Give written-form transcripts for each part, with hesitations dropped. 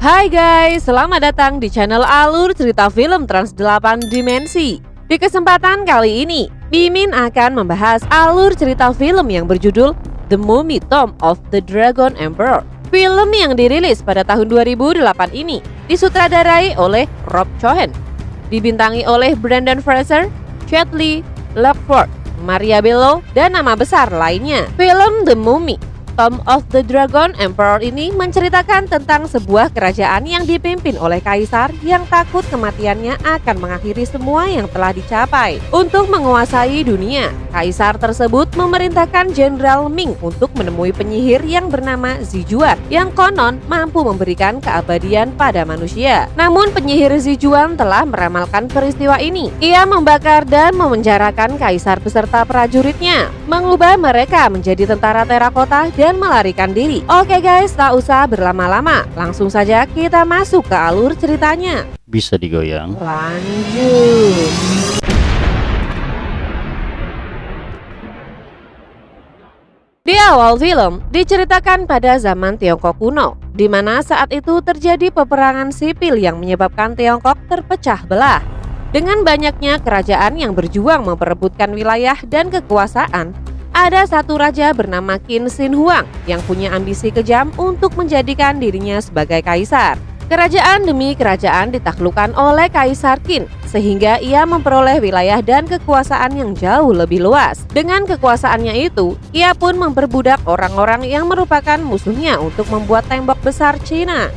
Hai guys, selamat datang di channel Alur Cerita Film Trans 8 Dimensi. Di kesempatan kali ini, Mimin akan membahas alur cerita film yang berjudul The Mummy Tomb of the Dragon Emperor. Film yang dirilis pada tahun 2008 ini disutradarai oleh Rob Cohen, dibintangi oleh Brendan Fraser, Chet Lee, Lockford, Maria Bello, dan nama besar lainnya. Film The Mummy Tomb of the Dragon Emperor ini menceritakan tentang sebuah kerajaan yang dipimpin oleh kaisar yang takut kematiannya akan mengakhiri semua yang telah dicapai. Untuk menguasai dunia, kaisar tersebut memerintahkan Jenderal Ming untuk menemui penyihir yang bernama Zijuan yang konon mampu memberikan keabadian pada manusia. Namun penyihir Zijuan telah meramalkan peristiwa ini. Ia membakar dan memenjarakan kaisar beserta prajuritnya, mengubah mereka menjadi tentara terakota dan melarikan diri. Oke guys, tak usah berlama-lama, langsung saja kita masuk ke alur ceritanya. Bisa digoyang. Lanjut. Di awal film diceritakan pada zaman Tiongkok kuno, di mana saat itu terjadi peperangan sipil yang menyebabkan Tiongkok terpecah belah. Dengan banyaknya kerajaan yang berjuang memperebutkan wilayah dan kekuasaan, ada satu raja bernama Qin Shi Huang yang punya ambisi kejam untuk menjadikan dirinya sebagai kaisar. Kerajaan demi kerajaan ditaklukkan oleh Kaisar Qin, sehingga ia memperoleh wilayah dan kekuasaan yang jauh lebih luas. Dengan kekuasaannya itu, ia pun memperbudak orang-orang yang merupakan musuhnya untuk membuat tembok besar Cina.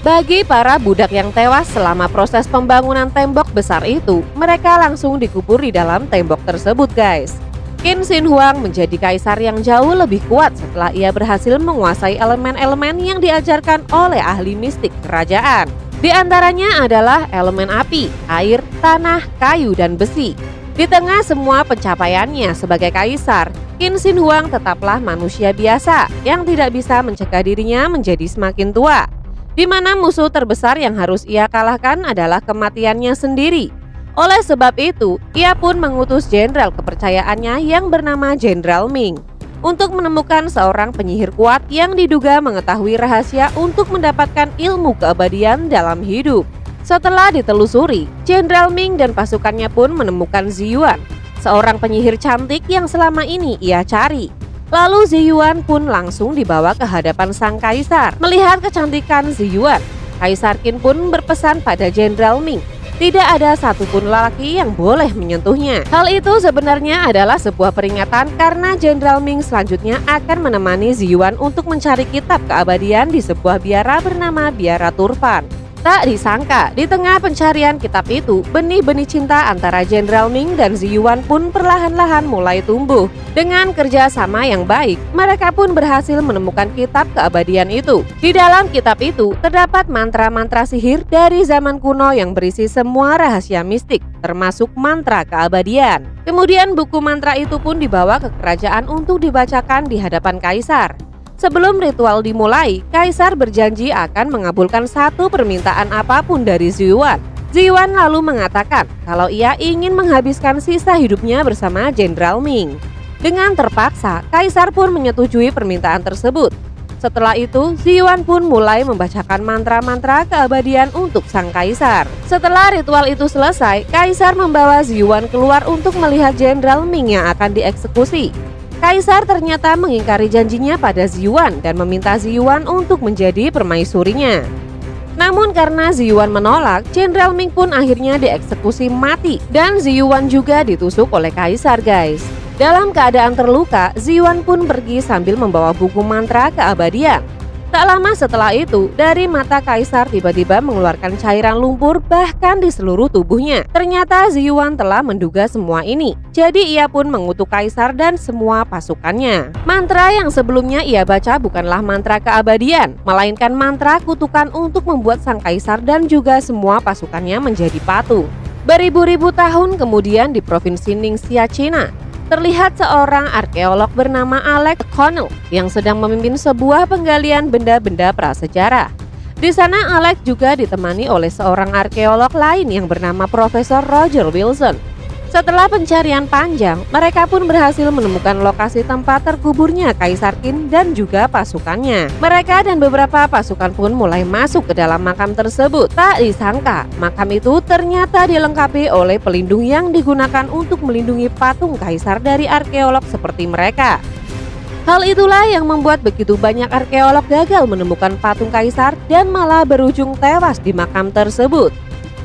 Bagi para budak yang tewas selama proses pembangunan tembok besar itu, mereka langsung dikubur di dalam tembok tersebut guys. Qin Shi Huang menjadi kaisar yang jauh lebih kuat setelah ia berhasil menguasai elemen-elemen yang diajarkan oleh ahli mistik kerajaan. Di antaranya adalah elemen api, air, tanah, kayu, dan besi. Di tengah semua pencapaiannya sebagai kaisar, Qin Shi Huang tetaplah manusia biasa yang tidak bisa mencegah dirinya menjadi semakin tua, di mana musuh terbesar yang harus ia kalahkan adalah kematiannya sendiri. Oleh sebab itu, ia pun mengutus jenderal kepercayaannya yang bernama Jenderal Ming untuk menemukan seorang penyihir kuat yang diduga mengetahui rahasia untuk mendapatkan ilmu keabadian dalam hidup. Setelah ditelusuri, Jenderal Ming dan pasukannya pun menemukan Ziyuan, seorang penyihir cantik yang selama ini ia cari. Lalu Ziyuan pun langsung dibawa ke hadapan sang kaisar. Melihat kecantikan Ziyuan, Kaisar Qin pun berpesan pada Jenderal Ming, tidak ada satupun lelaki yang boleh menyentuhnya. Hal itu sebenarnya adalah sebuah peringatan karena Jenderal Ming selanjutnya akan menemani Ziyuan untuk mencari kitab keabadian di sebuah biara bernama Biara Turfan. Tak disangka, di tengah pencarian kitab itu, benih-benih cinta antara Jenderal Ming dan Ziyuan pun perlahan-lahan mulai tumbuh. Dengan kerjasama yang baik, mereka pun berhasil menemukan kitab keabadian itu. Di dalam kitab itu, terdapat mantra-mantra sihir dari zaman kuno yang berisi semua rahasia mistik, termasuk mantra keabadian. Kemudian buku mantra itu pun dibawa ke kerajaan untuk dibacakan di hadapan kaisar. Sebelum ritual dimulai, kaisar berjanji akan mengabulkan satu permintaan apapun dari Ziyuan. Ziyuan lalu mengatakan kalau ia ingin menghabiskan sisa hidupnya bersama Jenderal Ming. Dengan terpaksa, kaisar pun menyetujui permintaan tersebut. Setelah itu, Ziyuan pun mulai membacakan mantra-mantra keabadian untuk sang kaisar. Setelah ritual itu selesai, kaisar membawa Ziyuan keluar untuk melihat Jenderal Ming yang akan dieksekusi. Kaisar ternyata mengingkari janjinya pada Ziyuan dan meminta Ziyuan untuk menjadi permaisurinya. Namun karena Ziyuan menolak, Jenderal Ming pun akhirnya dieksekusi mati dan Ziyuan juga ditusuk oleh kaisar guys. Dalam keadaan terluka, Ziyuan pun pergi sambil membawa buku mantra keabadian. Tak lama setelah itu, dari mata kaisar tiba-tiba mengeluarkan cairan lumpur bahkan di seluruh tubuhnya. Ternyata Ziyuan telah menduga semua ini. Jadi ia pun mengutuk kaisar dan semua pasukannya. Mantra yang sebelumnya ia baca bukanlah mantra keabadian, melainkan mantra kutukan untuk membuat sang kaisar dan juga semua pasukannya menjadi patung. Beribu-ribu tahun kemudian di provinsi Ningxia, Cina, terlihat seorang arkeolog bernama Alex Connell yang sedang memimpin sebuah penggalian benda-benda prasejarah. Di sana Alex juga ditemani oleh seorang arkeolog lain yang bernama Profesor Roger Wilson. Setelah pencarian panjang, mereka pun berhasil menemukan lokasi tempat terkuburnya Kaisar Qin dan juga pasukannya. Mereka dan beberapa pasukan pun mulai masuk ke dalam makam tersebut. Tak disangka, makam itu ternyata dilengkapi oleh pelindung yang digunakan untuk melindungi patung kaisar dari arkeolog seperti mereka. Hal itulah yang membuat begitu banyak arkeolog gagal menemukan patung kaisar dan malah berujung tewas di makam tersebut.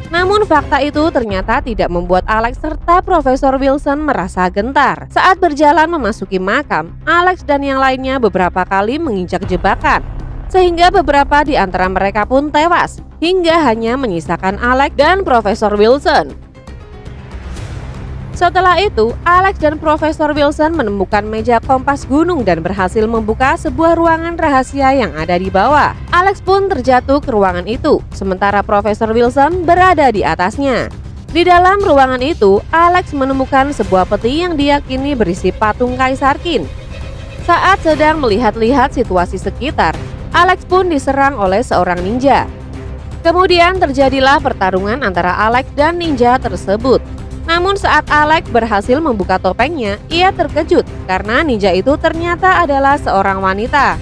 Namun fakta itu ternyata tidak membuat Alex serta Profesor Wilson merasa gentar. Saat berjalan memasuki makam, Alex dan yang lainnya beberapa kali menginjak jebakan, sehingga beberapa di antara mereka pun tewas, hingga hanya menyisakan Alex dan Profesor Wilson. Setelah itu, Alex dan Profesor Wilson menemukan meja kompas gunung dan berhasil membuka sebuah ruangan rahasia yang ada di bawah. Alex pun terjatuh ke ruangan itu, sementara Profesor Wilson berada di atasnya. Di dalam ruangan itu, Alex menemukan sebuah peti yang diyakini berisi patung Kaisar Qin. Saat sedang melihat-lihat situasi sekitar, Alex pun diserang oleh seorang ninja. Kemudian terjadilah pertarungan antara Alex dan ninja tersebut. Namun saat Alex berhasil membuka topengnya, ia terkejut karena ninja itu ternyata adalah seorang wanita.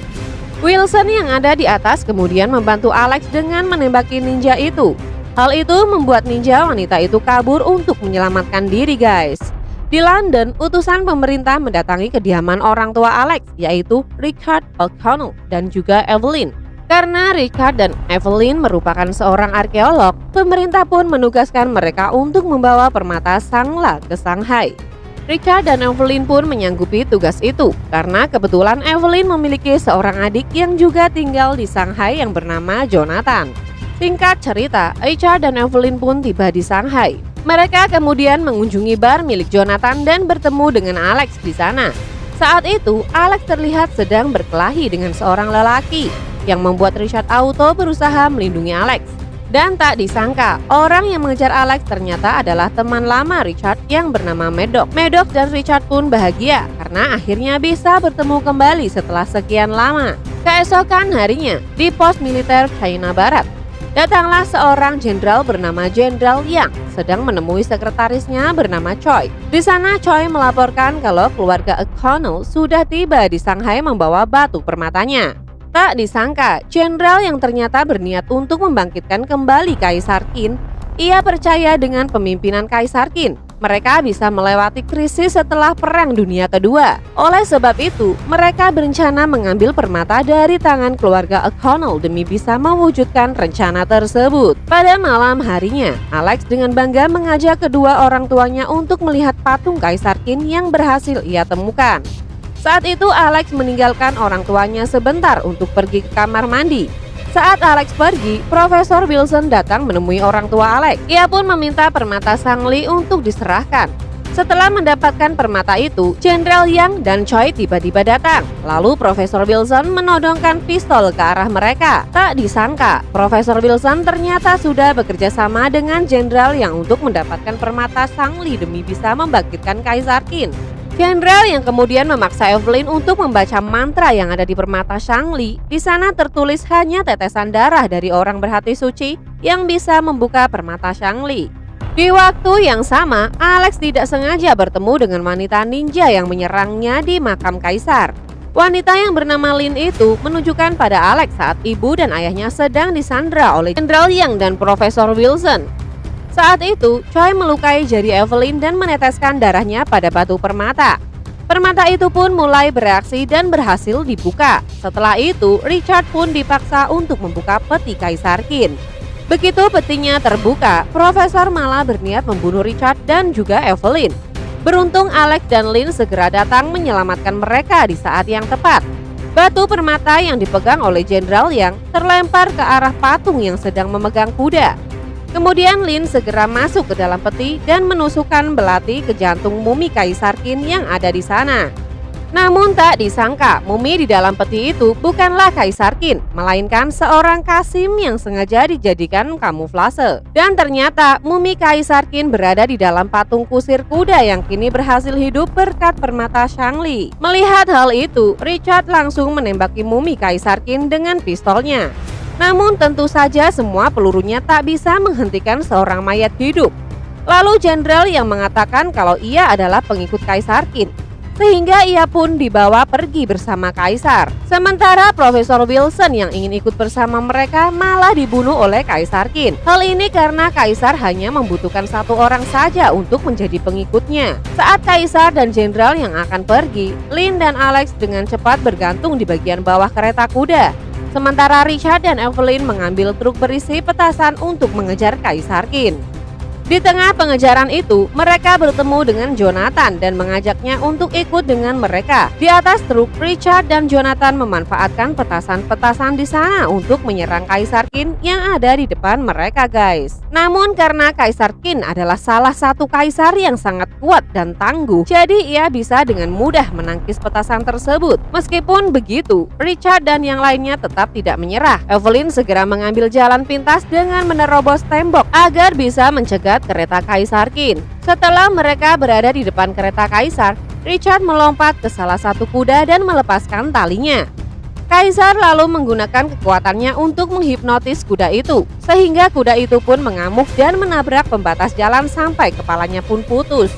Wilson yang ada di atas kemudian membantu Alex dengan menembaki ninja itu. Hal itu membuat ninja wanita itu kabur untuk menyelamatkan diri, guys. Di London, utusan pemerintah mendatangi kediaman orang tua Alex, yaitu Richard O'Connell dan juga Evelyn. Karena Richard dan Evelyn merupakan seorang arkeolog, pemerintah pun menugaskan mereka untuk membawa permata Shangla ke Shanghai. Richard dan Evelyn pun menyanggupi tugas itu karena kebetulan Evelyn memiliki seorang adik yang juga tinggal di Shanghai yang bernama Jonathan. Singkat cerita, Richard dan Evelyn pun tiba di Shanghai. Mereka kemudian mengunjungi bar milik Jonathan dan bertemu dengan Alex di sana. Saat itu, Alex terlihat sedang berkelahi dengan seorang lelaki, yang membuat Richard Auto berusaha melindungi Alex. Dan tak disangka, orang yang mengejar Alex ternyata adalah teman lama Richard yang bernama Medok. Medok dan Richard pun bahagia karena akhirnya bisa bertemu kembali setelah sekian lama. Keesokan harinya, di pos militer China Barat, datanglah seorang jenderal bernama Jenderal Yang sedang menemui sekretarisnya bernama Choi. Di sana Choi melaporkan kalau keluarga O'Connell sudah tiba di Shanghai membawa batu permatanya. Tak disangka, jenderal yang ternyata berniat untuk membangkitkan kembali Kaisar Qin, ia percaya dengan pemimpinan Kaisar Qin. Mereka bisa melewati krisis setelah Perang Dunia Kedua. Oleh sebab itu, mereka berencana mengambil permata dari tangan keluarga O'Connell demi bisa mewujudkan rencana tersebut. Pada malam harinya, Alex dengan bangga mengajak kedua orang tuanya untuk melihat patung Kaisar Qin yang berhasil ia temukan. Saat itu Alex meninggalkan orang tuanya sebentar untuk pergi ke kamar mandi. Saat Alex pergi, Profesor Wilson datang menemui orang tua Alex. Ia pun meminta permata Shangli untuk diserahkan. Setelah mendapatkan permata itu, Jenderal Yang dan Choi tiba-tiba datang. Lalu Profesor Wilson menodongkan pistol ke arah mereka. Tak disangka, Profesor Wilson ternyata sudah bekerja sama dengan Jenderal Yang untuk mendapatkan permata Shangli demi bisa membangkitkan Kaisar Qin. Jenderal yang kemudian memaksa Evelyn untuk membaca mantra yang ada di permata Shangli. Di sana tertulis hanya tetesan darah dari orang berhati suci yang bisa membuka permata Shangli. Di waktu yang sama, Alex tidak sengaja bertemu dengan wanita ninja yang menyerangnya di makam kaisar. Wanita yang bernama Lin itu menunjukkan pada Alex saat ibu dan ayahnya sedang disandra oleh Jenderal Yang dan Profesor Wilson. Saat itu, Choi melukai jari Evelyn dan meneteskan darahnya pada batu permata. Permata itu pun mulai bereaksi dan berhasil dibuka. Setelah itu, Richard pun dipaksa untuk membuka peti Kaisar Qin. Begitu petinya terbuka, Profesor malah berniat membunuh Richard dan juga Evelyn. Beruntung Alex dan Lin segera datang menyelamatkan mereka di saat yang tepat. Batu permata yang dipegang oleh Jenderal Yang terlempar ke arah patung yang sedang memegang kuda. Kemudian Lin segera masuk ke dalam peti dan menusukkan belati ke jantung mumi Kaisar Qin yang ada di sana. Namun tak disangka, mumi di dalam peti itu bukanlah Kaisar Qin, melainkan seorang Kasim yang sengaja dijadikan kamuflase. Dan ternyata mumi Kaisar Qin berada di dalam patung kusir kuda yang kini berhasil hidup berkat permata Shangli. Melihat hal itu, Richard langsung menembaki mumi Kaisar Qin dengan pistolnya. Namun tentu saja semua pelurunya tak bisa menghentikan seorang mayat hidup. Lalu Jenderal yang mengatakan kalau ia adalah pengikut Kaisar Qin, sehingga ia pun dibawa pergi bersama Kaisar. Sementara Profesor Wilson yang ingin ikut bersama mereka malah dibunuh oleh Kaisar Qin. Hal ini karena Kaisar hanya membutuhkan satu orang saja untuk menjadi pengikutnya. Saat Kaisar dan Jenderal yang akan pergi, Lin dan Alex dengan cepat bergantung di bagian bawah kereta kuda. Sementara Richard dan Evelyn mengambil truk berisi petasan untuk mengejar Kaisar Qin. Di tengah pengejaran itu, mereka bertemu dengan Jonathan dan mengajaknya untuk ikut dengan mereka. Di atas truk, Richard dan Jonathan memanfaatkan petasan-petasan di sana untuk menyerang Kaisar Qin yang ada di depan mereka, guys. Namun karena Kaisar Qin adalah salah satu kaisar yang sangat kuat dan tangguh, jadi ia bisa dengan mudah menangkis petasan tersebut. Meskipun begitu, Richard dan yang lainnya tetap tidak menyerah. Evelyn segera mengambil jalan pintas dengan menerobos tembok agar bisa mencegah kereta Kaisar Qin. Setelah mereka berada di depan kereta Kaisar, Richard melompat ke salah satu kuda dan melepaskan talinya. Kaisar lalu menggunakan kekuatannya untuk menghipnotis kuda itu, sehingga kuda itu pun mengamuk dan menabrak pembatas jalan sampai kepalanya pun putus.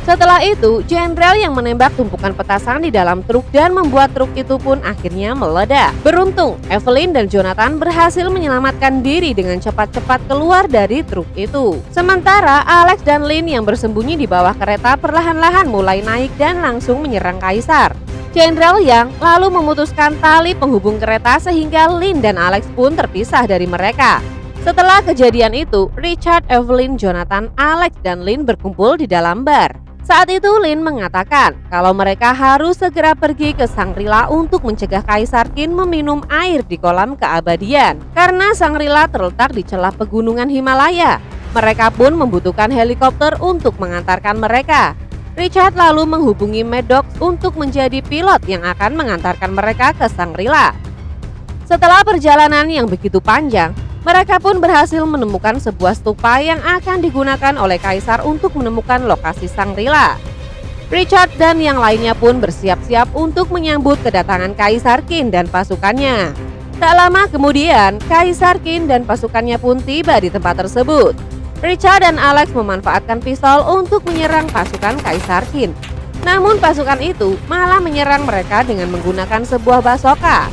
Setelah itu, Jenderal yang menembak tumpukan petasan di dalam truk dan membuat truk itu pun akhirnya meledak. Beruntung, Evelyn dan Jonathan berhasil menyelamatkan diri dengan cepat-cepat keluar dari truk itu. Sementara Alex dan Lin yang bersembunyi di bawah kereta perlahan-lahan mulai naik dan langsung menyerang Kaisar. Jenderal Yang lalu memutuskan tali penghubung kereta sehingga Lin dan Alex pun terpisah dari mereka. Setelah kejadian itu, Richard, Evelyn, Jonathan, Alex, dan Lin berkumpul di dalam bar. Saat itu Lin mengatakan kalau mereka harus segera pergi ke Shangri-La untuk mencegah Kaisar Qin meminum air di kolam keabadian. Karena Shangri-La terletak di celah pegunungan Himalaya, mereka pun membutuhkan helikopter untuk mengantarkan mereka. Richard lalu menghubungi Maddox untuk menjadi pilot yang akan mengantarkan mereka ke Shangri-La. Setelah perjalanan yang begitu panjang, mereka pun berhasil menemukan sebuah stupa yang akan digunakan oleh Kaisar untuk menemukan lokasi Shangri-La. Richard dan yang lainnya pun bersiap-siap untuk menyambut kedatangan Kaisar Qin dan pasukannya. Tak lama kemudian, Kaisar Qin dan pasukannya pun tiba di tempat tersebut. Richard dan Alex memanfaatkan pistol untuk menyerang pasukan Kaisar Qin. Namun pasukan itu malah menyerang mereka dengan menggunakan sebuah bazoka.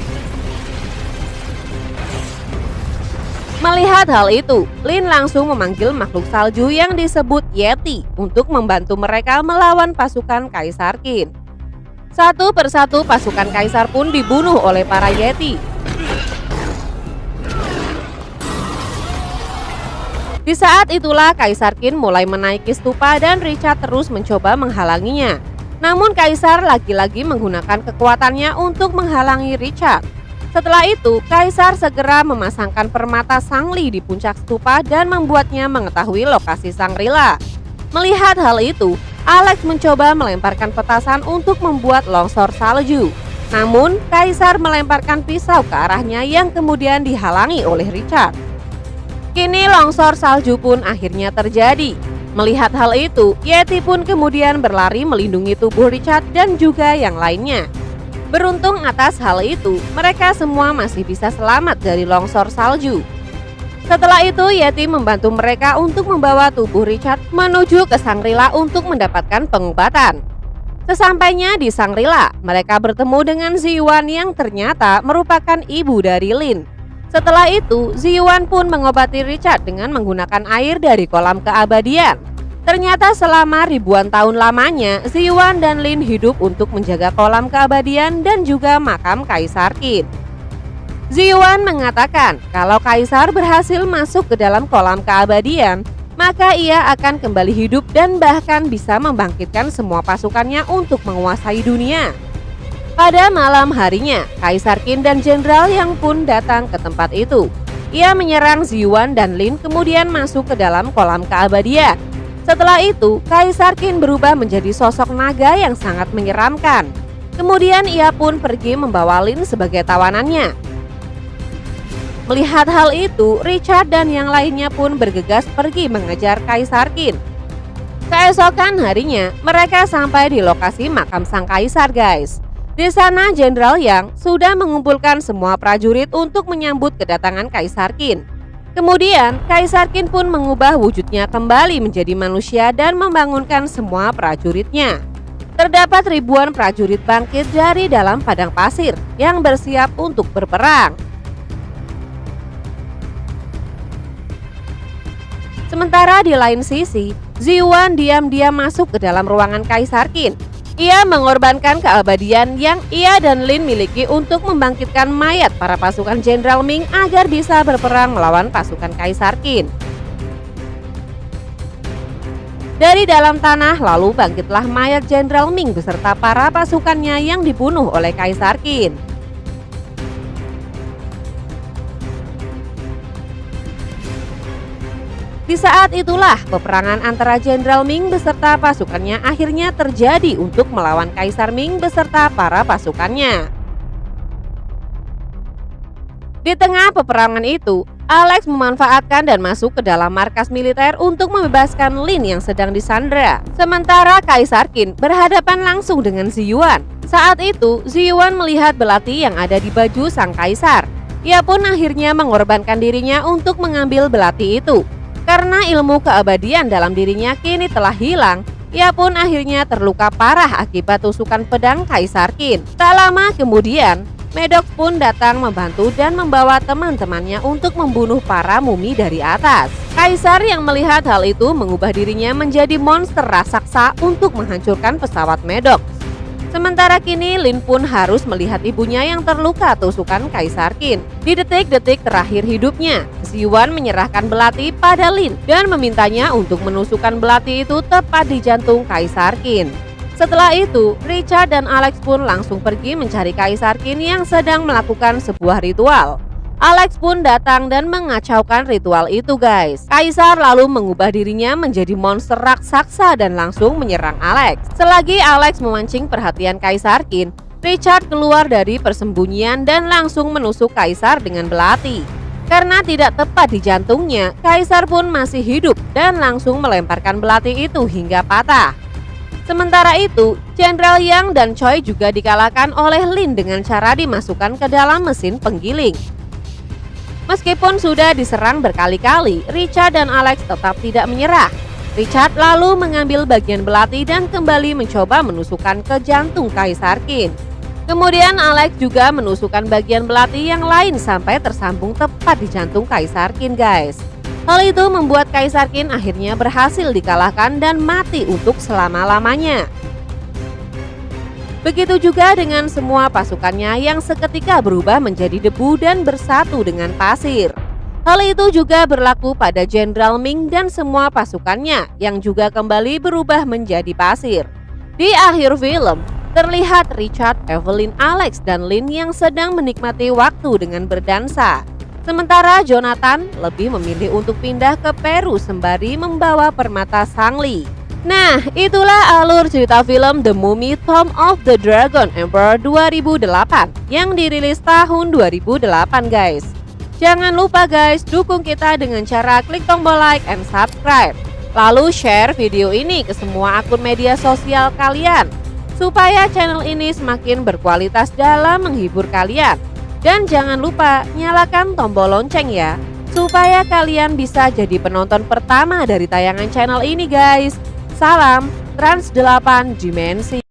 Melihat hal itu, Lin langsung memanggil makhluk salju yang disebut Yeti untuk membantu mereka melawan pasukan Kaisar Qin. Satu persatu pasukan Kaisar pun dibunuh oleh para Yeti. Di saat itulah Kaisar Qin mulai menaiki stupa dan Richard terus mencoba menghalanginya. Namun Kaisar lagi-lagi menggunakan kekuatannya untuk menghalangi Richard. Setelah itu, Kaisar segera memasangkan permata Shangli di puncak stupa dan membuatnya mengetahui lokasi Shangri-La. Melihat hal itu, Alex mencoba melemparkan petasan untuk membuat longsor salju. Namun, Kaisar melemparkan pisau ke arahnya yang kemudian dihalangi oleh Richard. Kini longsor salju pun akhirnya terjadi. Melihat hal itu, Yeti pun kemudian berlari melindungi tubuh Richard dan juga yang lainnya. Beruntung atas hal itu, mereka semua masih bisa selamat dari longsor salju. Setelah itu, Yeti membantu mereka untuk membawa tubuh Richard menuju ke Shangri-La untuk mendapatkan pengobatan. Sesampainya di Shangri-La, mereka bertemu dengan Ziyuan yang ternyata merupakan ibu dari Lin. Setelah itu, Ziyuan pun mengobati Richard dengan menggunakan air dari kolam keabadian. Ternyata selama ribuan tahun lamanya, Ziyuan dan Lin hidup untuk menjaga kolam keabadian dan juga makam Kaisar Qin. Ziyuan mengatakan kalau Kaisar berhasil masuk ke dalam kolam keabadian, maka ia akan kembali hidup dan bahkan bisa membangkitkan semua pasukannya untuk menguasai dunia. Pada malam harinya, Kaisar Qin dan Jenderal Yang pun datang ke tempat itu. Ia menyerang Ziyuan dan Lin kemudian masuk ke dalam kolam keabadian. Setelah itu, Kaisar Qin berubah menjadi sosok naga yang sangat menyeramkan. Kemudian ia pun pergi membawa Lin sebagai tawanannya. Melihat hal itu, Richard dan yang lainnya pun bergegas pergi mengejar Kaisar Qin. Keesokan harinya, mereka sampai di lokasi makam sang kaisar, guys. Di sana, Jenderal Yang sudah mengumpulkan semua prajurit untuk menyambut kedatangan Kaisar Qin. Kemudian, Kaisar Qin pun mengubah wujudnya kembali menjadi manusia dan membangunkan semua prajuritnya. Terdapat ribuan prajurit bangkit dari dalam padang pasir yang bersiap untuk berperang. Sementara di lain sisi, Ziyuan diam-diam masuk ke dalam ruangan Kaisar Qin. Ia mengorbankan keabadian yang ia dan Lin miliki untuk membangkitkan mayat para pasukan Jenderal Ming agar bisa berperang melawan pasukan Kaisar Qin. Dari dalam tanah lalu bangkitlah mayat Jenderal Ming beserta para pasukannya yang dibunuh oleh Kaisar Qin. Di saat itulah peperangan antara Jenderal Ming beserta pasukannya akhirnya terjadi untuk melawan Kaisar Ming beserta para pasukannya. Di tengah peperangan itu, Alex memanfaatkan dan masuk ke dalam markas militer untuk membebaskan Lin yang sedang disandra. Sementara Kaisar Qin berhadapan langsung dengan Ziyuan. Saat itu, Ziyuan melihat belati yang ada di baju sang kaisar. Ia pun akhirnya mengorbankan dirinya untuk mengambil belati itu. Karena ilmu keabadian dalam dirinya kini telah hilang, ia pun akhirnya terluka parah akibat tusukan pedang Kaisar Qin. Tak lama kemudian, Maddox pun datang membantu dan membawa teman-temannya untuk membunuh para mumi dari atas. Kaisar yang melihat hal itu mengubah dirinya menjadi monster raksasa untuk menghancurkan pesawat Maddox. Sementara kini Lin pun harus melihat ibunya yang terluka tusukan Kaisar Qin. Di detik-detik terakhir hidupnya, Ziyuan menyerahkan belati pada Lin dan memintanya untuk menusukkan belati itu tepat di jantung Kaisar Qin. Setelah itu, Richard dan Alex pun langsung pergi mencari Kaisar Qin yang sedang melakukan sebuah ritual. Alex pun datang dan mengacaukan ritual itu guys. Kaisar lalu mengubah dirinya menjadi monster raksasa dan langsung menyerang Alex. Selagi Alex memancing perhatian Kaisar Qin, Richard keluar dari persembunyian dan langsung menusuk Kaisar dengan belati. Karena tidak tepat di jantungnya, Kaisar pun masih hidup dan langsung melemparkan belati itu hingga patah. Sementara itu, Jenderal Yang dan Choi juga dikalahkan oleh Lin dengan cara dimasukkan ke dalam mesin penggiling. Meskipun sudah diserang berkali-kali, Richard dan Alex tetap tidak menyerah. Richard lalu mengambil bagian belati dan kembali mencoba menusukkan ke jantung Kaisar Qin. Kemudian Alex juga menusukkan bagian belati yang lain sampai tersambung tepat di jantung Kaisar Qin guys. Hal itu membuat Kaisar Qin akhirnya berhasil dikalahkan dan mati untuk selama-lamanya. Begitu juga dengan semua pasukannya yang seketika berubah menjadi debu dan bersatu dengan pasir. Hal itu juga berlaku pada Jenderal Ming dan semua pasukannya yang juga kembali berubah menjadi pasir. Di akhir film, terlihat Richard, Evelyn, Alex, dan Lin yang sedang menikmati waktu dengan berdansa. Sementara Jonathan lebih memilih untuk pindah ke Peru sembari membawa permata Sangli. Nah, itulah alur cerita film The Mummy Tomb of the Dragon Emperor 2008 yang dirilis tahun 2008 guys. Jangan lupa guys, dukung kita dengan cara klik tombol like and subscribe. Lalu share video ini ke semua akun media sosial kalian supaya channel ini semakin berkualitas dalam menghibur kalian. Dan jangan lupa nyalakan tombol lonceng ya, supaya kalian bisa jadi penonton pertama dari tayangan channel ini guys. Salam Trans 8 Dimensi.